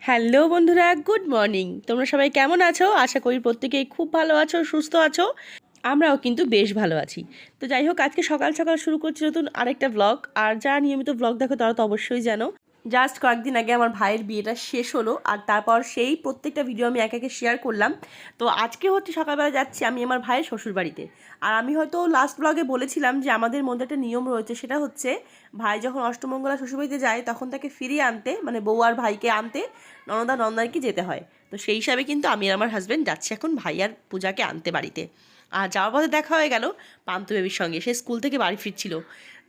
Hello বন্ধুরা, good morning. তোমরা সবাই কেমন আছো? আশা করি প্রত্যেকেই খুব ভালো আছো, সুস্থ আছো। আমরাও কিন্তু বেশ ভালো আছি। তো যাই হোক, আজকে সকাল সকাল শুরু করছি নতুন আরেকটা ব্লগ। আর যারা নিয়মিত ব্লগ দেখো তারা তো অবশ্যই জানো, জাস্ট কয়েকদিন আগে আমার ভাইয়ের বিয়েটা শেষ হলো, আর তারপর সেই প্রত্যেকটা ভিডিও আমি একে একে শেয়ার করলাম। তো আজকে হচ্ছে সকালবেলা যাচ্ছি আমি আমার ভাইয়ের শ্বশুরবাড়িতে। আর আমি হয়তো লাস্ট ব্লগে বলেছিলাম যে আমাদের মধ্যে একটা নিয়ম রয়েছে, সেটা হচ্ছে ভাই যখন অষ্টমঙ্গলা শ্বশুরবাড়িতে যায় তখন তাকে ফিরিয়ে আনতে, মানে বউ আর ভাইকে আনতে ননদা নন্দারকে যেতে হয়। তো সেই হিসাবে কিন্তু আমি আর আমার হাজব্যান্ড যাচ্ছি এখন ভাই আর পূজাকে আনতে বাড়িতে। আর যাওয়ার পথে দেখা হয়ে গেল পান্তু বেবির সঙ্গে। সে স্কুল থেকে বাড়ি ফিরছিল,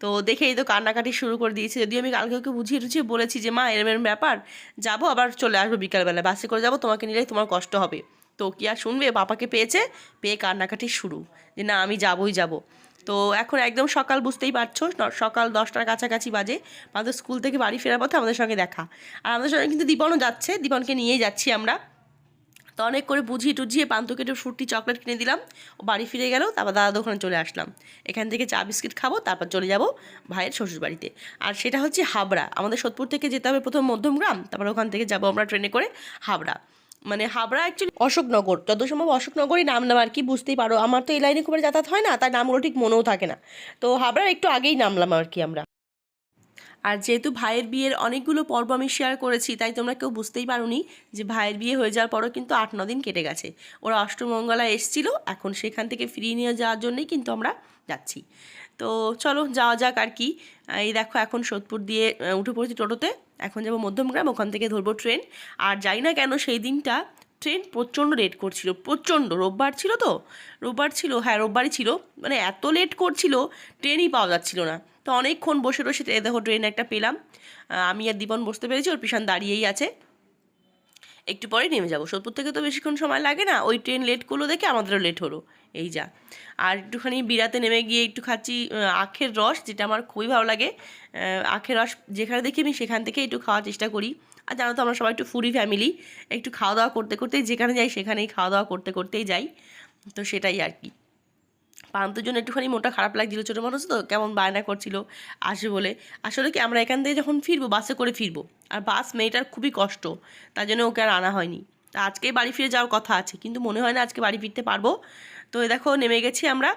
তো দেখেই তো কান্নাকাটি শুরু করে দিয়েছে। যদিও আমি কালকে ওকে বুঝিয়ে টুঝিয়ে বলেছি যে মা এরম এরম ব্যাপার, যাবো আবার চলে আসবো বিকালবেলা, বাসে করে যাবো, তোমাকে নিলে তোমার কষ্ট হবে। তো কি আর শুনবে, পাপাকে পেয়েছে, পেয়ে কান্নাকাটি শুরু, যে না আমি যাবোই যাবো। তো এখন একদম সকাল, বুঝতেই পারছো, সকাল 10টার কাছাকাছি বাজে। পান্তু স্কুল থেকে বাড়ি ফেরার পথে আমাদের সঙ্গে দেখা। আর আমাদের সঙ্গে কিন্তু দীপনও যাচ্ছে, দীপনকে নিয়েই যাচ্ছি আমরা। তো অনেক করে বুঝিয়ে টুঝিয়ে পান্তুকে একটু ফ্রুটি চকলেট কিনে দিলাম, ও বাড়ি ফিরে গেল। তারপর দাদা দোকানে চলে আসলাম, এখান থেকে চা বিস্কিট খাবো, তারপর চলে যাব ভাইয়ের শ্বশুরবাড়িতে। আর সেটা হচ্ছে হাবড়া। আমাদের সোদপুর থেকে যেতে হবে প্রথম মধ্যমগ্রাম, তারপর ওখান থেকে যাবো আমরা ট্রেনে করে হাবড়া। মানে হাবড়া অ্যাকচুয়ালি অশোকনগর, যত সম্ভব অশোকনগরই নামলাম আর কি, বুঝতেই পারো আমার তো এই লাইনে খুব একটা যাতায়াত হয় না, তার নামগুলো ঠিক মনেও থাকে না। তো হাবড়ার একটু আগেই নামলাম আর কি আমরা। আর যেহেতু ভাইয়ের বিয়ের অনেকগুলো পর্ব আমি শেয়ার করেছি, তাই তোমরা কেউ বুঝতেই পারোনি যে ভাইয়ের বিয়ে হয়ে যাওয়ার পরও কিন্তু 8-9 দিন কেটে গেছে। ওরা অষ্টমঙ্গলা এসেছিলো, এখন সেখান থেকে ফিরিয়ে নিয়ে যাওয়ার জন্যই কিন্তু আমরা যাচ্ছি। তো চলো যাওয়া যাক আর কি। এই দেখো এখন সোদপুর দিয়ে উঠে পড়েছি টোটোতে, এখন যাবো মধ্যমগ্রাম, ওখান থেকে ধরবো ট্রেন। আর যাই না কেন সেই দিনটা ট্রেন প্রচণ্ড লেট করছিল, প্রচণ্ড। রোববার ছিল তো, রোববার ছিল, হ্যাঁ রোববারই ছিল। মানে এত লেট করছিল, ট্রেনই পাওয়া যাচ্ছিল না। তো অনেকক্ষণ বসে বসে দেখো ট্রেন একটা পেলাম। আমি আর দীপন বসতে পেরেছি, ওর পিছন দাঁড়িয়েই আছে। একটু পরে নেমে যাবো। সোদপুর থেকে তো বেশিক্ষণ সময় লাগে না, ওই ট্রেন লেট করলো দেখে আমাদেরও লেট হলো, এই যা। আর একটুখানি বিরাতে নেমে গিয়ে একটু খাচ্ছি আখের রস, যেটা আমার খুবই ভালো লাগে। আখের রস যেখানে দেখি আমি সেখান থেকে একটু খাওয়ার চেষ্টা করি। আর জানো তো আমরা সবাই একটু ফুডি ফ্যামিলি, একটু খাওয়া দাওয়া করতে করতেই যেখানে যাই সেখানেই খাওয়া দাওয়া করতে করতেই যাই। তো সেটাই আর কি। পান্তুর জন্য একটুখানি মনটা খারাপ লাগছিলো, ছোটো মানুষ তো কেমন বায়না করছিল আসবে বলে। আসলে কি আমরা এখান থেকে যখন ফিরবো বাসে করে ফিরবো, আর বাস মেয়েটার খুবই কষ্ট, তার জন্য ওকে আর আনা হয়নি। তা আজকেই বাড়ি ফিরে যাওয়ার কথা আছে, কিন্তু মনে হয় না আজকে বাড়ি ফিরতে পারবো। তো এই দেখো নেমে গেছি আমরা,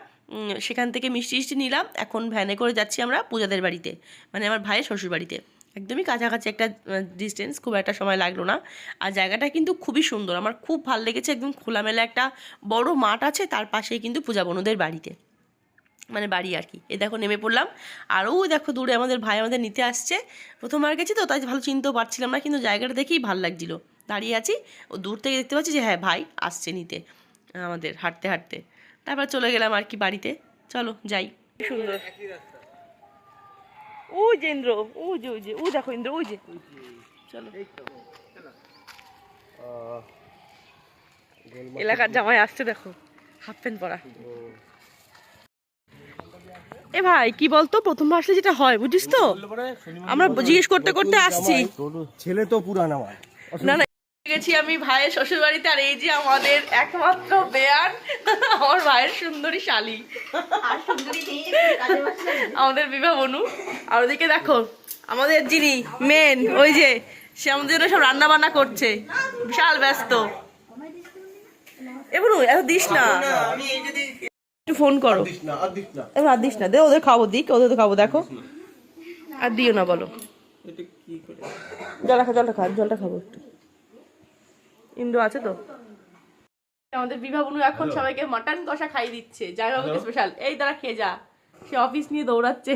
সেখান থেকে মিষ্টি টিষ্টি নিলাম, এখন ভ্যানে করে যাচ্ছি আমরা পূজাদের বাড়িতে, মানে আমার ভাইয়ের শ্বশুর বাড়িতে। একদমই কাছাকাছি একটা ডিস্টেন্স, খুব একটা সময় লাগলো না। আর জায়গাটা কিন্তু খুবই সুন্দর, আমার খুব ভালো লেগেছে। একদম খোলামেলা একটা বড় মাঠ আছে, তার পাশেই কিন্তু পূজা বোনদের বাড়িতে, মানে বাড়ি আর কি। এ দেখো নেমে পড়লাম, আর ওই দেখো দূরে আমাদের ভাই আমাদের নিতে আসছে। প্রথমবার গেছি তো তাই ভালো চিনতেও পারছিলাম না, কিন্তু জায়গাটা দেখেই ভালো লাগছিলো। দাঁড়িয়ে আছি, ও দূর থেকে দেখতে পাচ্ছি যে হ্যাঁ ভাই আসছে নিতে আমাদের, হাঁটতে হাঁটতে। তারপর চলে গেলাম আর কি বাড়িতে। চলো যাই। সুন্দর ওই যে ইন্দ্র, ওই যে ওই যে ও দেখো ইন্দ্র, ওই যে। চলো, এলাকার জামাই আসছে দেখো, হাফ প্যান্ট পরা। এ ভাই কি বলতো, প্রথমবার আসলে যেটা হয় বুঝিস তো, আমরা জিজ্ঞেস করতে করতে আসছি। ছেলে তো পুরান আমার। না না, গেছি আমি ভাইয়ের শ্বশুর বাড়িতে, আর এই যে আমাদের একমাত্র বেয়ান, আমার ভাইয়ের সুন্দরী শালী, আমাদের বিবাহ বনু। আর ওদিকে দেখো আমাদের যিনি মেন, ওই যে সে আমাদের জন্য সব রান্না বান্না করছে, বিশাল ব্যস্ত। এবার এত দিস না, একটু ফোন করো। এবার আর দিস না, দে ওদের খাবো, দিক ওদের তো খাবো, দেখো আর দিও না বলো। জলটা খা, জলটা খা, জলটা খাবো একটু। ইন্দু আছে তো। আমাদের বিবাহ বনু এখন সবাইকে মাটন কষা খাই দিচ্ছে, যাই হোক স্পেশাল। এই দ্বারা খেয়ে যা, সে অফিস নিয়ে দৌড়াচ্ছে।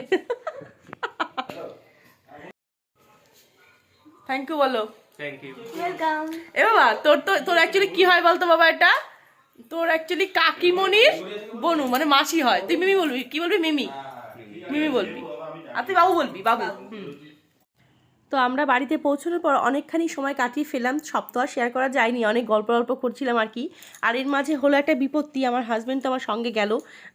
থ্যাংক ইউ বলো। Thank you. ওয়েলকাম। এ বাবা, তোর অ্যাকচুয়ালি কি হয় বলতো বাবা, এটা তোর অ্যাকচুয়ালি কাকিমণির বনু, মানে মাসি হয়। তুই মিমি বলবি, কি বলবি? মিমি, মিমি বলবি। আর তুই বাবু বলবি, বাবু। তো আমরা বাড়িতে পৌঁছানোর পর অনেকখানি সময় কাটিয়ে ফেললাম, সব তো আর শেয়ার করা যায়নি, অনেক গল্প গল্প করছিলাম আর কি। আর এর মাঝে হলো একটা বিপত্তি, আমার হাজব্যান্ড তো আমার সঙ্গে গেল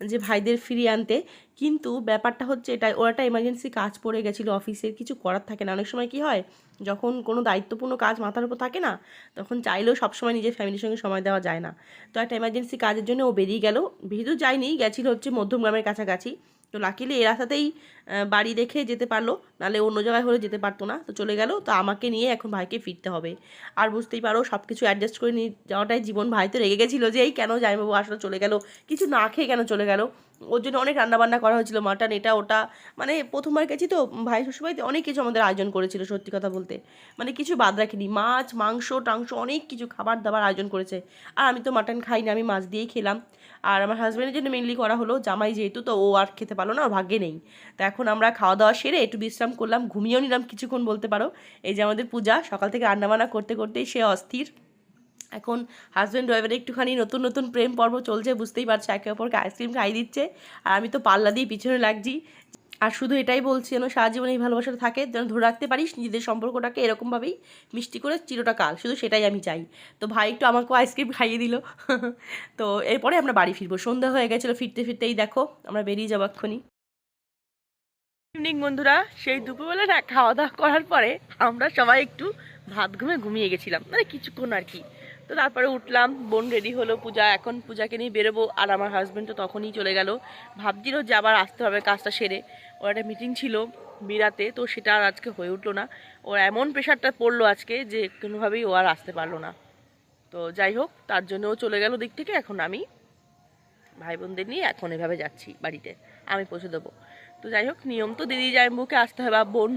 যে ভাইদের ফিরিয়ে আনতে, কিন্তু ব্যাপারটা হচ্ছে এটা, ওর একটা এমার্জেন্সি কাজ পড়ে গেছিলো অফিসের, কিছু করার থাকে না। অনেক সময় কি হয়, যখন কোনো দায়িত্বপূর্ণ কাজ মাথার উপর থাকে না, তখন চাইলেও সবসময় নিজের ফ্যামিলির সঙ্গে সময় দেওয়া যায় না। তো একটা এমার্জেন্সি কাজের জন্য ও বেরিয়ে গেল, বেরিয়ে তো যায়নি, গেছিলো হচ্ছে মধ্যমগ্রামের কাছাকাছি। তো লাকিলি এই রাস্তাতেই বাড়ি দেখে যেতে পারলো, নাহলে অন্য জায়গায় হলে যেতে পারতো না। তো চলে গেল, তো আমাকে নিয়ে এখন ভাইকে ফিরতে হবে। আর বুঝতেই পারো সব কিছু অ্যাডজাস্ট করে নিয়ে যাওয়াটাই জীবন। ভাই তো রেগে গেছিলো যে এই কেন জামাইবাবু আসলে চলে গেল, কিছু না খেয়ে কেন চলে গেল। ওর জন্য অনেক রান্নাবান্না করা হয়েছিল, মাটন এটা ওটা, মানে প্রথমবার গেছি তো ভাই শ্বশুরবাড়িতে অনেক কিছু আমাদের আয়োজন করেছিল। সত্যি কথা বলতে মানে কিছু বাদ রাখিনি, মাছ মাংস টাংস অনেক কিছু খাবার দাবার আয়োজন করেছে। আর আমি তো মাটন খাই না, আমি মাছ দিয়েই খেলাম। আর আমার হাজব্যান্ডের জন্য মেনলি করা হলো, জামাই যেহেতু তো ও আর খেতে পারলো না, ওর ভাগ্যে নেই। তো এখন আমরা খাওয়া দাওয়া সেরে একটু বিশ্রাম করলাম, ঘুমিয়েও নিলাম কিছুক্ষণ বলতে পারো। এই যে আমাদের পূজা সকাল থেকে রান্নাবান্না করতে করতেই সে অস্থির। এখন হাজব্যান্ড ওয়াইফের একটুখানি নতুন নতুন প্রেম পর্ব চলছে, বুঝতেই পারছে, একে অপরকে আইসক্রিম খাইয়ে দিচ্ছে। আর আমি তো পাল্লা দিয়ে পিছনে লাগছি। আর শুধু এটাই বলছি যেন সারা জীবন এই ভালোবাসাটা থাকে, যেন ধরে রাখতে পারিস নিজেদের সম্পর্কটাকে এরকমভাবেই মিষ্টি করে চিরটা কাল, শুধু সেটাই আমি চাই। তো ভাই একটু আমাকেও আইসক্রিম খাইয়ে দিল। তো এরপরে আমরা বাড়ি ফিরবো, সন্ধ্যা হয়ে গেছিলো, ফিরতে ফিরতেই দেখো আমরা বেরিয়ে যাবো এক্ষুনি। ইভিনিং বন্ধুরা, সেই দুপুরবেলা না খাওয়া দাওয়া করার পরে আমরা সবাই একটু ভাত ঘুমিয়ে গেছিলাম, মানে কিছুক্ষণ আর কি। তো তারপরে উঠলাম, বোন রেডি হলো, পূজা এখন পূজাকে নিয়ে বেরোবো। আর আমার হাজব্যান্ড তো তখনই চলে গেল, ভাবছিল যে আবার আসতে হবে কাজটা সেরে। ওর একটা মিটিং ছিল বিরাতে, তো সেটা আর আজকে হয়ে উঠলো না। ওর এমন প্রেশারটা পড়লো আজকে যে কোনোভাবেই ও আর আসতে পারলো না। তো যাই হোক, তার জন্য ও চলে গেল দিক থেকে। এখন আমি ভাই বোনদের নিয়ে এখন এভাবে যাচ্ছি বাড়িতে, আমি পৌঁছে দেবো। তো যাই হোক, নিয়ম তো দিদি জামাইবাবুকে আসতে হয় বা বোন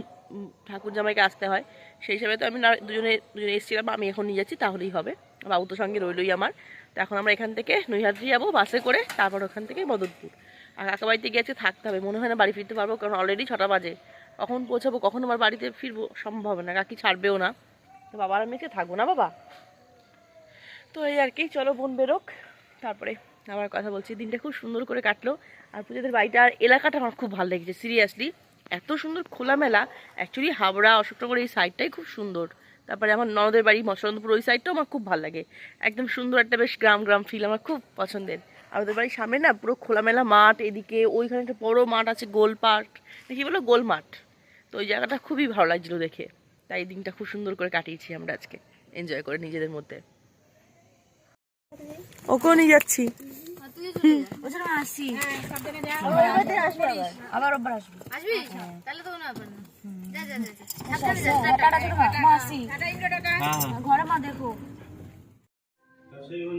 ঠাকুর জামাইকে আসতে হয়, সেই হিসাবে তো আমি না দুজনে এসেছিলাম, আমি এখন নিয়ে যাচ্ছি তাহলেই হবে। বাবু তো সঙ্গে রইলই আমার। তো এখন আমরা এখান থেকে নৈহাটি যাবো বাসে করে, তারপর ওখান থেকে মদনপুর। আর কাকা বাড়িতে গিয়ে থাকতে হবে, মনে হয় না বাড়ি ফিরতে পারবো, কারণ অলরেডি 6টা বাজে। কখন পৌঁছাবো, কখন আমার বাড়িতে ফিরবো সম্ভব হবে না, কাকি ছাড়বেও না। তো বাবার আমি থাকবো না বাবা। তো এই আর কি, চলো বোন বেরোক, তারপরে আবার কথা বলছি। দিনটা খুব সুন্দর করে কাটলো। আর পুজোদের বাড়িটার এলাকাটা আমার খুব ভালো লেগেছে, সিরিয়াসলি এত সুন্দর খোলামেলা। অ্যাকচুয়ালি হাবড়া অশোকনগর এই সাইডটাই খুব সুন্দর। তারপরে আমার ননদের বাড়ি মশরন্দপুর, ওই সাইডটাও আমার খুব ভালো লাগে। একদম সুন্দর একটা বেশ গ্রাম গ্রাম ফিল, আমার খুব পছন্দের। আর ওদের বাড়ির সামনে না পুরো খোলামেলা মাঠ, এদিকে ওইখানে একটা বড় মাঠ আছে, গোল পার্ক দেখি বলো, গোল মাঠ। তো ওই জায়গাটা খুবই ভালো লাগছিলো দেখে, তাই দিনটা খুব সুন্দর করে কাটিয়েছি আমরা আজকে, এনজয় করে নিজেদের মধ্যে। ওকেও নিয়ে যাচ্ছি।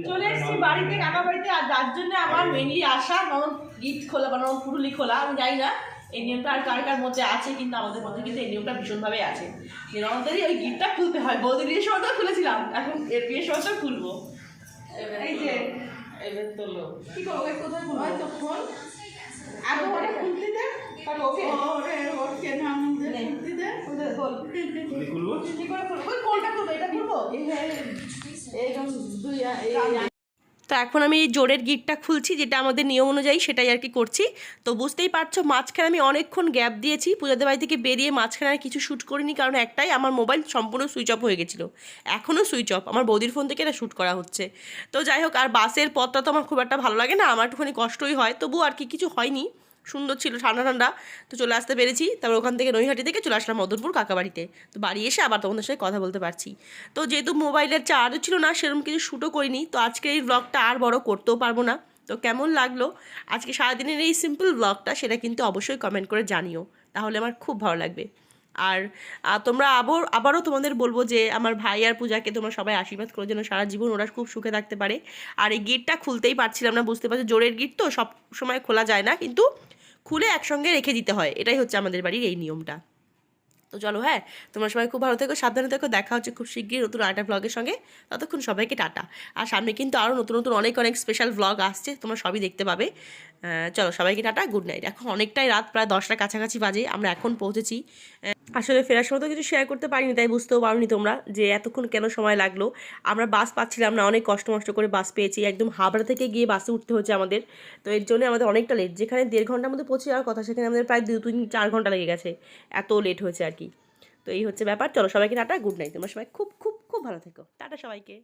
চলে এসেছি বাড়িতে, কাকা বাড়িতে। আর যার জন্য আমার মেনলি আসা, নরম গিফট খোলা বা নরম পুরুলি খোলা, আমি জানি না এই নিয়মটা আর কার কার মধ্যে আছে, কিন্তু আমাদের মধ্যে কিন্তু এই নিয়মটা ভীষণভাবে আছে যে নরমদেরই ওই গিফটটা খুলতে হয়। বৌদির বিয়ের সময়টাও খুলেছিলাম, এখন এর বিয়ের সময়টাও খুলবো। এই যে এবার তোলো, কি করবো, কোথায় খুলবো তো ফোন আগে ওটা খুলতে দে, তাহলে ওকে ওরে ওকে নাম দে খুলতে দে, ওটা বল খুলবো, কি করে খুলবো, ওই কোনটা খুলবো, এটা খুলবো এইরকম দুই। তো এখন আমি এই জোরের গিটটা খুলছি, যেটা আমাদের নিয়ম অনুযায়ী সেটাই আর কি করছি। তো বুঝতেই পারছো, মাঝখানে আমি অনেকক্ষণ গ্যাপ দিয়েছি, পূজাদের বাড়ি থেকে বেরিয়ে মাঝখানে আর কিছু শ্যুট করিনি, কারণ একটাই, আমার মোবাইল সম্পূর্ণ সুইচ অফ হয়ে গেছিলো, এখনও সুইচ অফ, আমার বৌদির ফোন থেকে এটা শ্যুট করা হচ্ছে। তো যাই হোক, আর বাসের পথটা তো আমার খুব একটা ভালো লাগে না, আমার একটুখানি কষ্টই হয়, তবু আর কি কিছু হয়নি, সুন্দর ছিল, ঠান্ডা ঠান্ডা। তো চলে আসতে পেরেছি, তারপর ওখান থেকে নৈহাটি থেকে চলে আসলাম মদনপুর কাকা বাড়িতে। তো বাড়ি এসে আবার তোমাদের সাথে কথা বলতে পারছি। তো যেহেতু মোবাইলের চার্জও ছিল না, সেরকম কিছু শ্যুটও করিনি, তো আজকে এই ব্লগটা আর বড় করতেও পারবো না। তো কেমন লাগলো আজকে সারাদিনের এই সিম্পল ব্লগটা, সেটা কিন্তু অবশ্যই কমেন্ট করে জানিও, তাহলে আমার খুব ভালো লাগবে। আর তোমরা আবারও তোমাদের বলবো যে আমার ভাই আর পূজাকে তোমরা সবাই আশীর্বাদ করো, যেন সারা জীবন ওরা খুব সুখে থাকতে পারে। আর এই গিটটা খুলতেই পারছিলাম না, বুঝতে পারছো জোরের গিট তো সব সময় খোলা যায় না, কিন্তু খুলে একসঙ্গে রেখে দিতে হয়, এটাই হচ্ছে আমাদের বাড়ির এই নিয়মটা। তো চলো, হ্যাঁ, তোমরা সবাই খুব ভালো থেকো, সাবধানে থেকো, দেখা হচ্ছে খুব শিগগিরই নতুন আরেকটা ব্লগের সঙ্গে। ততক্ষণ সবাইকে টাটা। আর সামনে কিন্তু আরও নতুন নতুন অনেক স্পেশাল ব্লগ আসছে, তোমরা সবই দেখতে পাবে। চলো সবাইকে টাটা, গুড নাইট। এখন অনেকটাই রাত, প্রায় 10টার কাছাকাছি বাজে, আমরা এখন পৌঁছেছি। আসলে ফেরার সময় তো কিছু শেয়ার করতে পারিনি, তাই বুঝতেও পারোনি তোমরা যে এতক্ষণ কেন সময় লাগলো। আমরা বাস পাচ্ছিলাম না, অনেক কষ্ট করে বাস পেয়েছি, একদম হাবড়া থেকে গিয়ে বাসে উঠতে হচ্ছে আমাদের। তো এর জন্য আমাদের অনেকটা লেট, যেখানে 1.5 ঘন্টার মধ্যে পৌঁছে যাওয়ার কথা, সেখানে আমাদের প্রায় 2-3-4 ঘন্টা লেগে গেছে, এত লেট হয়েছে আর কি। তো এই হচ্ছে ব্যাপার। চলো সবাইকে টাটা, গুড নাইট, তোমরা সবাই খুব খুব খুব ভালো থেকো, টাটা সবাইকে।